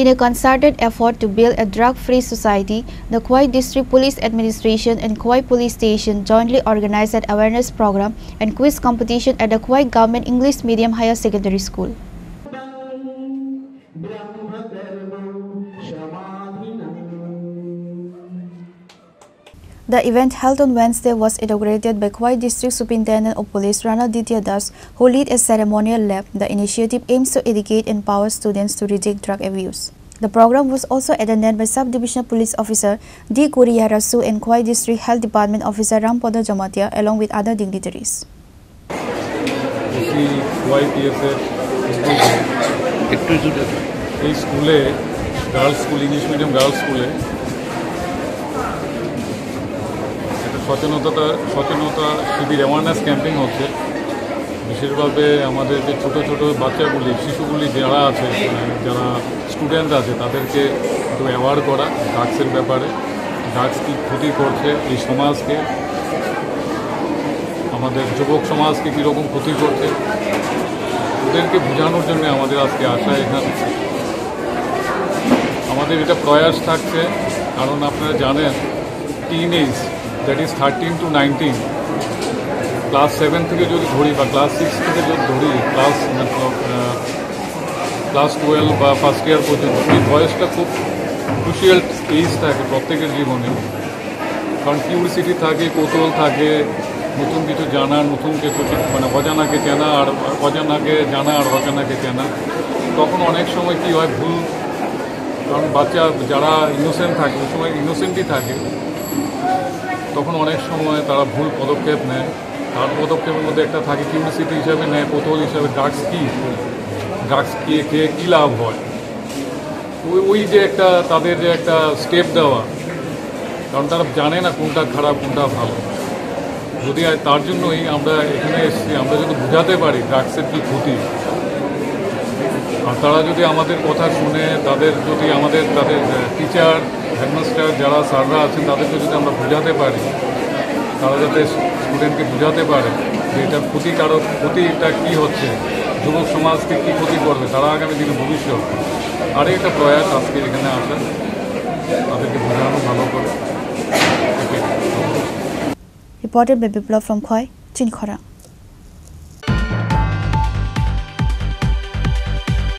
In a concerted effort to build a drug-free society, the Khwai District Police Administration and Khwai Police Station jointly organized an awareness program and quiz competition at the Khwai Government English Medium Higher Secondary School. The event held on Wednesday was inaugurated by Khwai District Superintendent of Police Rana Ditya Das, who led a ceremonial lab. The initiative aims to educate and empower students to reject drug abuse. The program was also attended by Sub-Divisional Police Officer D. Kuriya Rasu and Khwai District Health Department Officer Rampada Jamatia, along with other dignitaries. সচেতনতা শিবির awareness campaign হচ্ছে বিশেষভাবে আমাদের যে ছোট ছোট বাচ্চাগুলি শিশুগুলি যারা আছে যারা স্টুডেন্ট আছে তাদেরকে একটু অ্যাওয়ার করা ড্রাগসের ব্যাপারে ড্রাগস কী ক্ষতি করছে এই সমাজকে আমাদের যুবক সমাজকে কীরকম ক্ষতি করছে ওদেরকে বোঝানোর জন্য আমাদের আজকে আসা এখানে আমাদের এটা প্রয়াস থাকছে কারণ আপনারা জানেন teenage that is 13 to 19 class 7 থেকে যদি ধরি বা ক্লাস 6 থেকে যদি ধরি ক্লাস 12 বা ফার্স্ট ইয়ার পর্যন্ত এই বয়সটা খুব ক্রুশিয়াল এজ থাকে প্রত্যেকের জীবনে কারণ কিউরিসিটি থাকে কৌতূহল থাকে নতুন কিছু জানা নতুন কিছু মানে অজানাকে চেনা আর অজানাকে জানা আর অজানাকে চেনা তখন অনেক সময় কি হয় ভুল কারণ বাচ্চা যারা ইনোসেন্ট থাকে ওই সময় ইনোসেন্টই থাকে তখন অনেক সময় তারা ভুল পদক্ষেপ নেয় তার পদক্ষেপের মধ্যে একটা থাকে কিউরিসিটি হিসাবে নেয় কৌতূহল হিসাবে ড্রাগস খেয়ে কী লাভ হয় ওই যে একটা তাদের যে একটা স্টেপ দেওয়া কারণ তারা জানে না কোনটা খারাপ কোনটা ভালো যদি তার জন্যই আমরা এখানে এসেছি আমরা যদি বোঝাতে পারি ড্রাগসের কী ক্ষতি আর তারা যদি আমাদের কথা শুনে তাদের টিচার হেডমাস্টার যারা স্যাররা আছেন তাদেরকে যদি আমরা বোঝাতে পারি তারা যাতে স্টুডেন্টকে বোঝাতে পারে যে এটা ক্ষতিটা কী হচ্ছে যুবক সমাজকে কী ক্ষতি করবে তারা আগামী দিনে ভবিষ্যৎ আর একটা প্রয়াস আজকে এখানে আসা তাদেরকে বোঝানো ভালো করে Reported by Biplov from Khwai, Chinkhora.